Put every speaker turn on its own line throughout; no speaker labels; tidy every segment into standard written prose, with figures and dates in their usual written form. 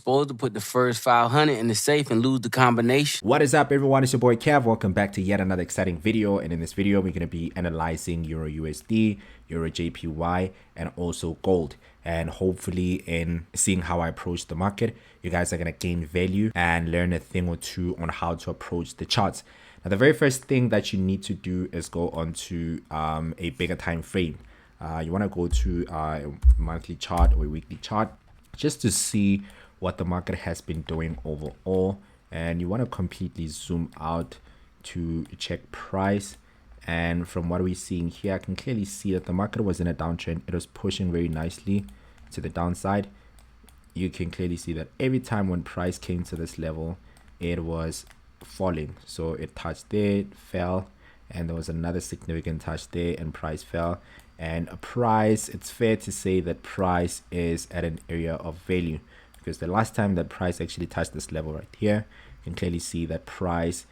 supposed to put the first 500 in the safe and lose the combination.
What is up, everyone? It's your boy Kev. Welcome back to yet another exciting video. And in this video, we're going to be analyzing Euro USD, Euro JPY, and also gold. And hopefully in seeing how I approach the market, you guys are going to gain value and learn a thing or two on how to approach the charts. Now, the very first thing that you need to do is go onto a bigger time frame. You want to go to a monthly chart or a weekly chart just to see what the market has been doing overall, and you want to completely zoom out to check price. And from what we're seeing here, I can clearly see that the market was in a downtrend. It was pushing very nicely to the downside. You can clearly see that every time when price came to this level, it was falling. So it touched there, it fell, and there was another significant touch there and price fell. And a price, it's fair to say that price is at an area of value, because the last time that price actually touched this level right here, you can clearly see that price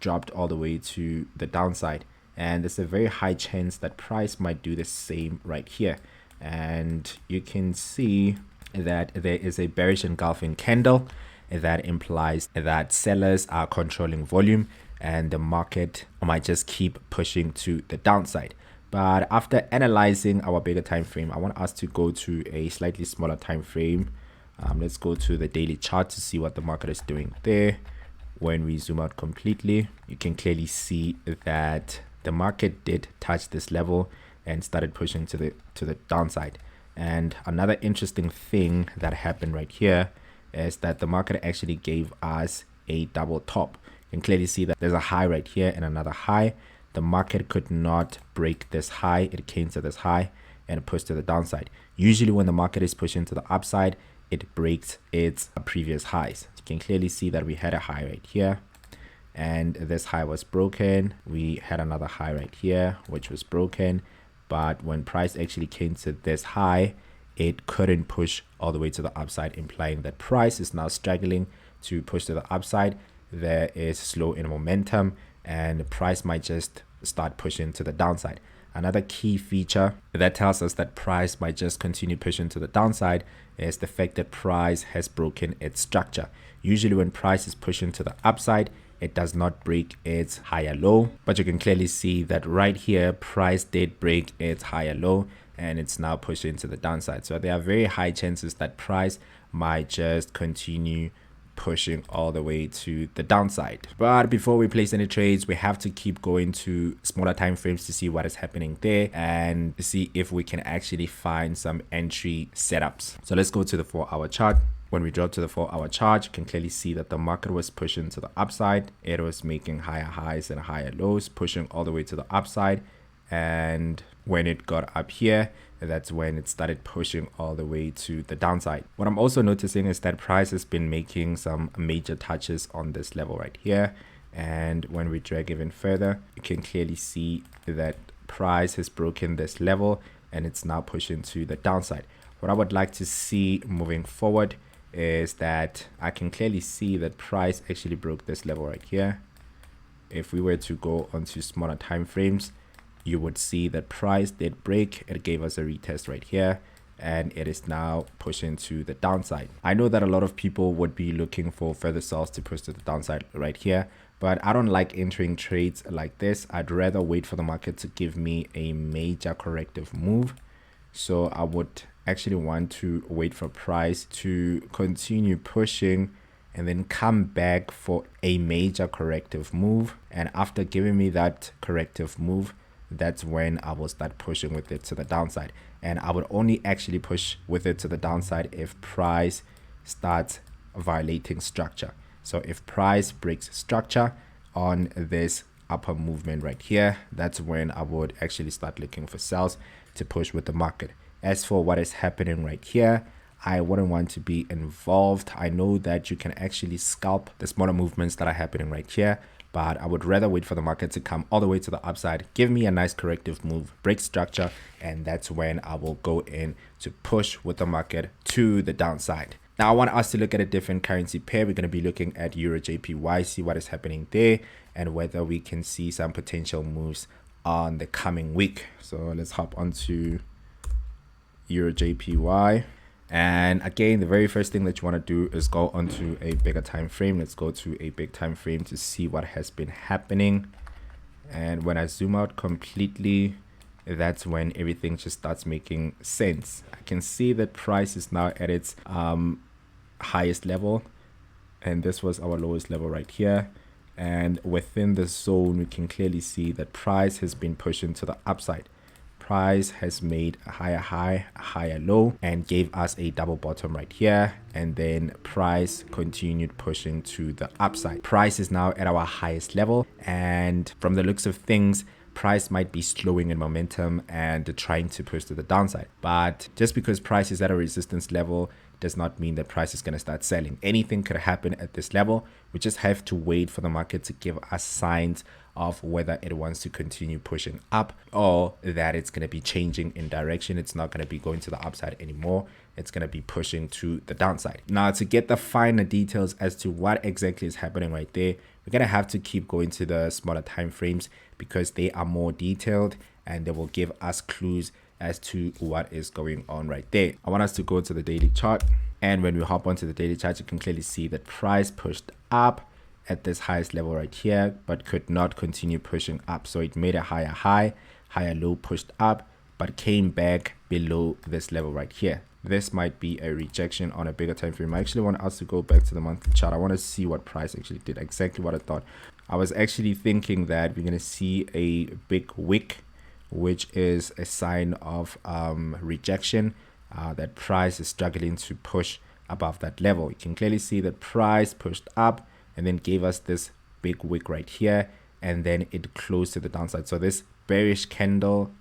dropped all the way to the downside, and there's a very high chance that price might do the same right here. And you can see that there is a bearish engulfing candle that implies that sellers are controlling volume and the market might just keep pushing to the downside. But after analyzing our bigger time frame, I want us to go to a slightly smaller time frame. Let's go to the daily chart to see what the market is doing there. When we zoom out completely, you can clearly see that the market did touch this level and started pushing to the downside. And another interesting thing that happened right here is that the market actually gave us a double top. You can clearly see that there's a high right here and another high. The market could not break this high. It came to this high and it pushed to the downside. Usually when the market is pushing to the upside, it breaks its previous highs. You can clearly see that we had a high right here and this high was broken. We had another high right here which was broken, but when price actually came to this high, it couldn't push all the way to the upside, implying that price is now struggling to push to the upside. There is slow in momentum and the price might just start pushing to the downside. Another key feature that tells us that price might just continue pushing to the downside is the fact that price has broken its structure. Usually when price is pushing to the upside, it does not break its higher low, but you can clearly see that right here price did break its higher low and it's now pushing to the downside. So there are very high chances that price might just continue pushing all the way to the downside. But before we place any trades, we have to keep going to smaller time frames to see what is happening there and see if we can actually find some entry setups. So let's go to the 4-hour chart. When we drop to the 4-hour chart, you can clearly see that the market was pushing to the upside. It was making higher highs and higher lows, pushing all the way to the upside. And when it got up here, that's when it started pushing all the way to the downside. What I'm also noticing is that price has been making some major touches on this level right here. And when we drag even further, you can clearly see that price has broken this level and it's now pushing to the downside. What I would like to see moving forward is that I can clearly see that price actually broke this level right here. If we were to go onto smaller time frames, you would see that price did break. It gave us a retest right here and it is now pushing to the downside. I know that a lot of people would be looking for further sells to push to the downside right here, but I don't like entering trades like this. I'd rather wait for the market to give me a major corrective move. So I would actually want to wait for price to continue pushing and then come back for a major corrective move. And after giving me that corrective move, that's when I will start pushing with it to the downside. And I would only actually push with it to the downside if price starts violating structure. So if price breaks structure on this upper movement right here, that's when I would actually start looking for sells to push with the market. As for what is happening right here, I wouldn't want to be involved. I know that you can actually scalp the smaller movements that are happening right here, but I would rather wait for the market to come all the way to the upside, give me a nice corrective move, break structure, and that's when I will go in to push with the market to the downside. Now I want us to look at a different currency pair. We're going to be looking at Euro JPY, see what is happening there and whether we can see some potential moves on the coming week. So let's hop onto Euro JPY. And again, the very first thing that you want to do is go onto a bigger time frame. Let's go to a big time frame to see what has been happening. And when I zoom out completely, that's when everything just starts making sense. I can see that price is now at its highest level, and this was our lowest level right here. And within the zone, we can clearly see that price has been pushing to the upside. Price has made a higher high, a higher low, and gave us a double bottom right here. And then price continued pushing to the upside. Price is now at our highest level, and from the looks of things, price might be slowing in momentum and trying to push to the downside. But just because price is at a resistance level does not mean that price is going to start selling. Anything could happen at this level. We just have to wait for the market to give us signs of whether it wants to continue pushing up or that it's going to be changing in direction. It's not going to be going to the upside anymore. It's going to be pushing to the downside. Now, to get the finer details as to what exactly is happening right there, we're going to have to keep going to the smaller time frames because they are more detailed and they will give us clues as to what is going on right there. I want us to go to the daily chart, and when we hop onto the daily chart, you can clearly see that price pushed up at this highest level right here, but could not continue pushing up. So it made a higher high, higher low, pushed up, but came back below this level right here. This might be a rejection on a bigger time frame. I actually want us to go back to the monthly chart. I want to see what price actually did, exactly what I thought. I was actually thinking that we're going to see a big wick, which is a sign of rejection, that price is struggling to push above that level. You can clearly see that price pushed up and then gave us this big wick right here, and then it closed to the downside. So this bearish candle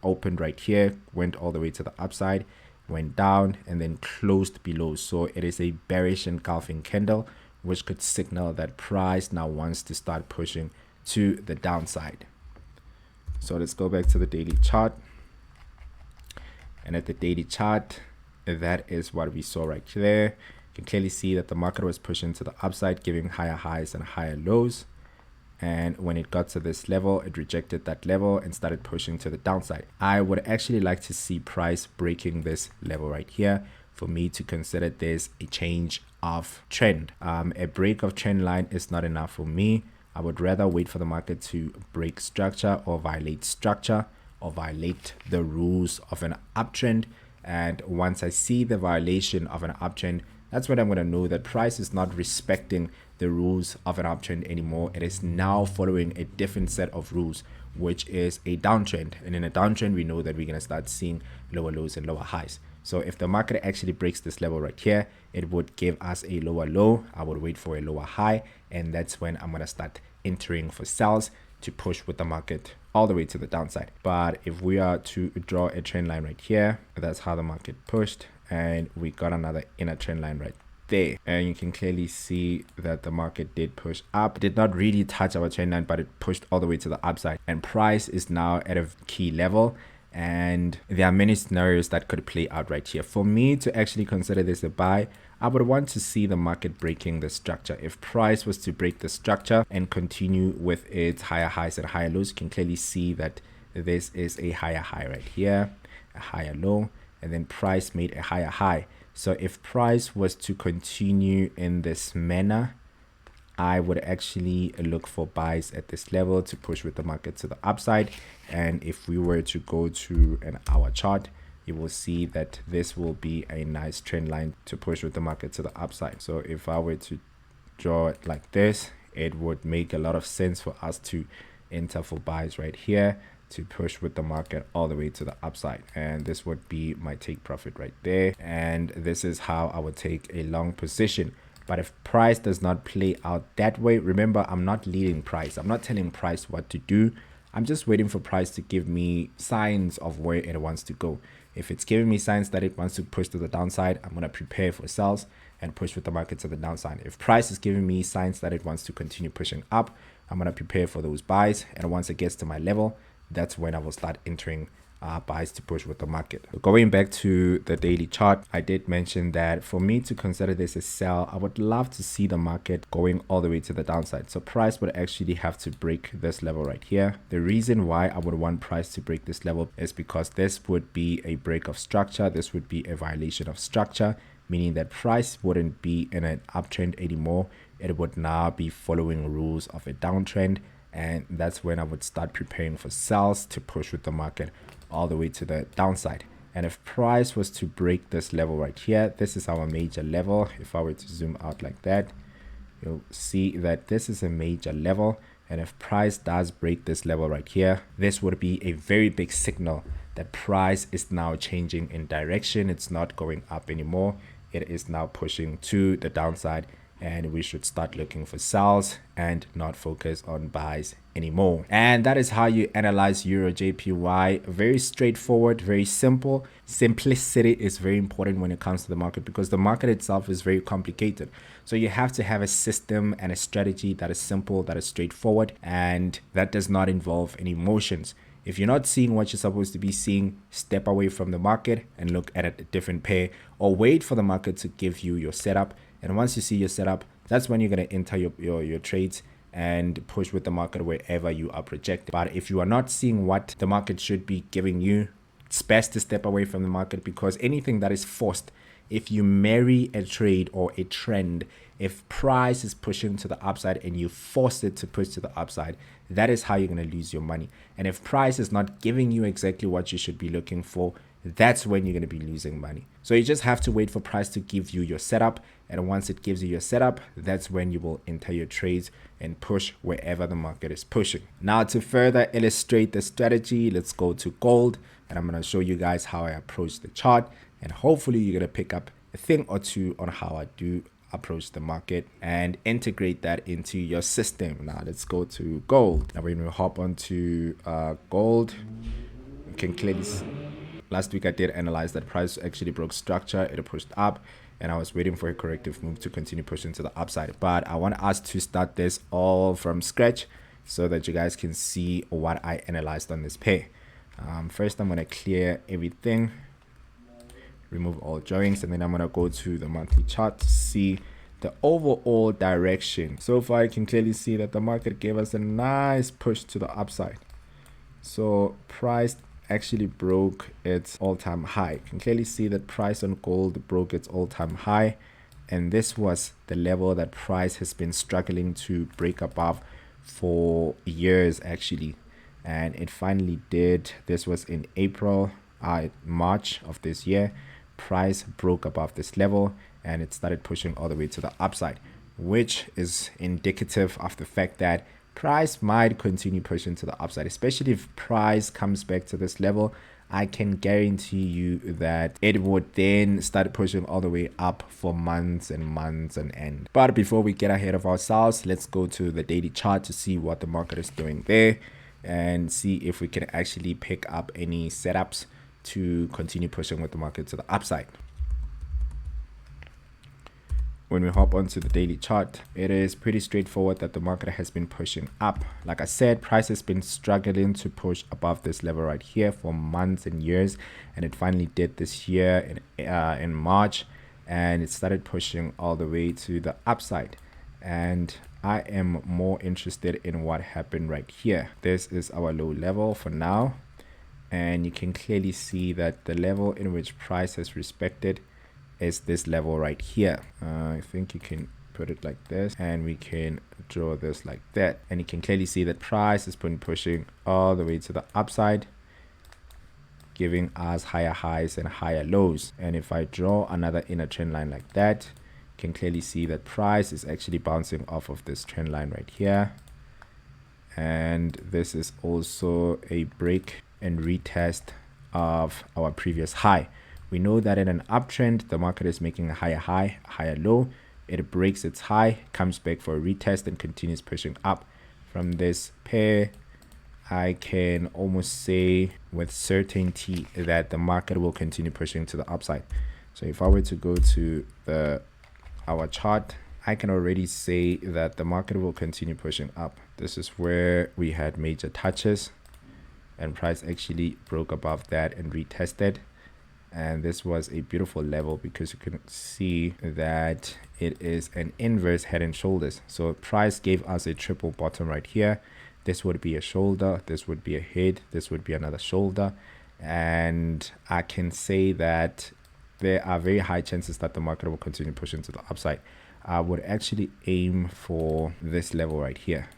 opened right here, went all the way to the upside, went down, and then closed below. So it is a bearish engulfing candle, which could signal that price now wants to start pushing to the downside. So let's go back to the daily chart. And at the daily chart, that is what we saw right there. You can clearly see that the market was pushing to the upside, giving higher highs and higher lows. And when it got to this level, it rejected that level and started pushing to the downside. I would actually like to see price breaking this level right here for me to consider this a change of trend. A break of trend line is not enough for me. I would rather wait for the market to break structure or violate the rules of an uptrend. And once I see the violation of an uptrend, that's when I'm going to know that price is not respecting the rules of an uptrend anymore. It is now following a different set of rules, which is a downtrend. And in a downtrend, we know that we're going to start seeing lower lows and lower highs. So if the market actually breaks this level right here, it would give us a lower low. I would wait for a lower high, and that's when I'm going to start entering for sells to push with the market all the way to the downside. But if we are to draw a trend line right here, that's how the market pushed, and we got another inner trend line right there. And you can clearly see that the market did push up. It did not really touch our trend line, but it pushed all the way to the upside, and price is now at a key level. And there are many scenarios that could play out right here. For me to actually consider this a buy, I would want to see the market breaking the structure. If price was to break the structure and continue with its higher highs and higher lows, you can clearly see that this is a higher high right here, a higher low, and then price made a higher high. So if price was to continue in this manner, I would actually look for buys at this level to push with the market to the upside. And if we were to go to an hour chart, you will see that this will be a nice trend line to push with the market to the upside. So if I were to draw it like this, it would make a lot of sense for us to enter for buys right here to push with the market all the way to the upside. And this would be my take profit right there. And this is how I would take a long position. But if price does not play out that way, remember, I'm not leading price. I'm not telling price what to do. I'm just waiting for price to give me signs of where it wants to go. If it's giving me signs that it wants to push to the downside, I'm going to prepare for sells and push with the market to the downside. If price is giving me signs that it wants to continue pushing up, I'm going to prepare for those buys. And once it gets to my level, that's when I will start entering buys to push with the market. Going back to the daily chart, I did mention that for me to consider this a sell, I would love to see the market going all the way to the downside. So price would actually have to break this level right here. The reason why I would want price to break this level is because this would be a break of structure. This would be a violation of structure, meaning that price wouldn't be in an uptrend anymore. It would now be following rules of a downtrend, and that's when I would start preparing for sells to push with the market all the way to the downside. And if price was to break this level right here, this is our major level. If I were to zoom out like that, you'll see that this is a major level. And if price does break this level right here, this would be a very big signal that price is now changing in direction. It's not going up anymore. It is now pushing to the downside, and we should start looking for sells and not focus on buys anymore. And that is how you analyze Euro JPY. Very straightforward, very simple. Simplicity is very important when it comes to the market, because the market itself is very complicated. So you have to have a system and a strategy that is simple, that is straightforward, and that does not involve any emotions. If you're not seeing what you're supposed to be seeing, step away from the market and look at a different pair, or wait for the market to give you your setup. And once you see your setup, that's when you're going to enter your trades and push with the market wherever you are projected. But if you are not seeing what the market should be giving you, it's best to step away from the market, because anything that is forced, if you marry a trade or a trend, if price is pushing to the upside and you force it to push to the upside, that is how you're going to lose your money. And if price is not giving you exactly what you should be looking for, that's when you're going to be losing money. So you just have to wait for price to give you your setup. And once it gives you your setup, that's when you will enter your trades and push wherever the market is pushing. Now, to further illustrate the strategy, let's go to gold. And I'm going to show you guys how I approach the chart. And hopefully you're going to pick up a thing or two on how I do approach the market and integrate that into your system. Now let's go to gold. Now when we hop onto gold, you can clearly see last week I did analyze that price actually broke structure. It pushed up, and I was waiting for a corrective move to continue pushing to the upside. But I want us to start this all from scratch so that you guys can see what I analyzed on this pair. First, I'm going to clear everything, remove all drawings, and then I'm going to go to the monthly chart to see the overall direction. So far, I can clearly see that the market gave us a nice push to the upside. So price actually broke its all-time high. You can clearly see that price on gold broke its all-time high, and this was the level that price has been struggling to break above for years actually, and it finally did. This was in March of this year. Price broke above this level and it started pushing all the way to the upside, which is indicative of the fact that price might continue pushing to the upside, especially if price comes back to this level. I can guarantee you that it would then start pushing all the way up for months and months and end. But before we get ahead of ourselves, let's go to the daily chart to see what the market is doing there and see if we can actually pick up any setups to continue pushing with the market to the upside. When we hop onto the daily chart, it is pretty straightforward that the market has been pushing up. Like I said, price has been struggling to push above this level right here for months and years, and it finally did this year in March, and it started pushing all the way to the upside. And I am more interested in what happened right here. This is our low level for now, and you can clearly see that the level in which price has respected is this level right here. I think you can put it like this, and we can draw this like that, and you can clearly see that price has been pushing all the way to the upside, giving us higher highs and higher lows. And if I draw another inner trend line like that, you can clearly see that price is actually bouncing off of this trend line right here, and this is also a break and retest of our previous high. We know that in an uptrend, the market is making a higher high, higher low. It breaks its high, comes back for a retest, and continues pushing up. From this pair, I can almost say with certainty that the market will continue pushing to the upside. So if I were to go to our chart, I can already say that the market will continue pushing up. This is where we had major touches, and price actually broke above that and retested. And this was a beautiful level because you can see that it is an inverse head and shoulders. So price gave us a triple bottom right here. This would be a shoulder, this would be a head, this would be another shoulder. And I can say that there are very high chances that the market will continue pushing to the upside. I would actually aim for this level right here.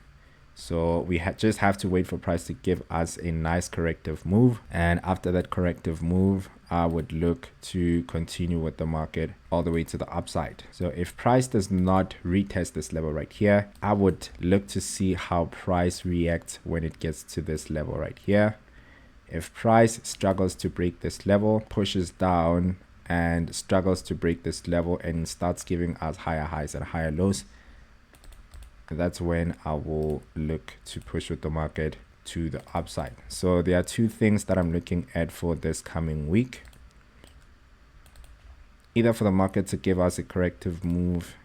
So we just have to wait for price to give us a nice corrective move. And after that corrective move, I would look to continue with the market all the way to the upside. So if price does not retest this level right here, I would look to see how price reacts when it gets to this level right here. If price struggles to break this level, pushes down and struggles to break this level and starts giving us higher highs and higher lows, that's when I will look to push with the market to the upside. So there are two things that I'm looking at for this coming week. Either for the market to give us a corrective move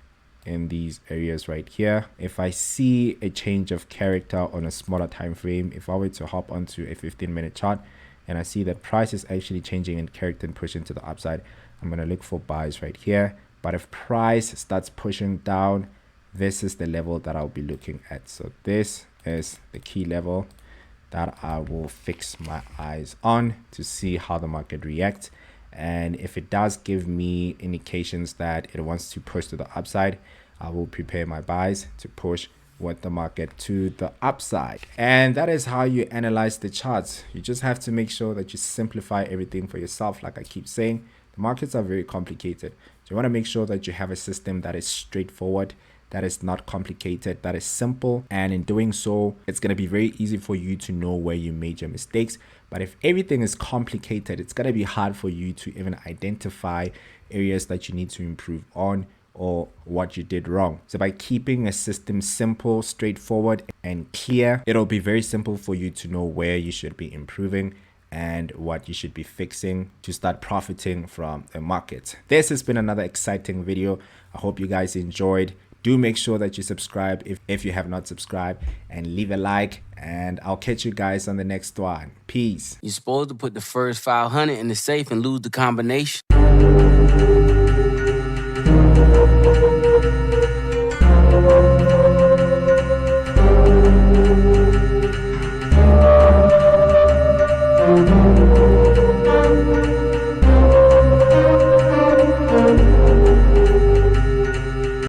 in these areas right here. If I see a change of character on a smaller time frame, if I were to hop onto a 15-minute chart and I see that price is actually changing in character and pushing to the upside, I'm going to look for buys right here. But if price starts pushing down, this is the level that I'll be looking at. So this is the key level that I will fix my eyes on to see how the market reacts. And if it does give me indications that it wants to push to the upside, I will prepare my buys to push with the market to the upside. And that is how you analyze the charts. You just have to make sure that you simplify everything for yourself. Like I keep saying, the markets are very complicated. So you want to make sure that you have a system that is straightforward, that is not complicated, that is simple. And in doing so, it's going to be very easy for you to know where you made your mistakes. But if everything is complicated, it's going to be hard for you to even identify areas that you need to improve on or what you did wrong. So by keeping a system simple, straightforward, and clear, it'll be very simple for you to know where you should be improving and what you should be fixing to start profiting from the market. This has been another exciting video. I hope you guys enjoyed. Do make sure that you subscribe if you have not subscribed, and leave a like, and I'll catch you guys on the next one. Peace.
You're supposed to put the first 500 in the safe and lose the combination.
Mm-hmm.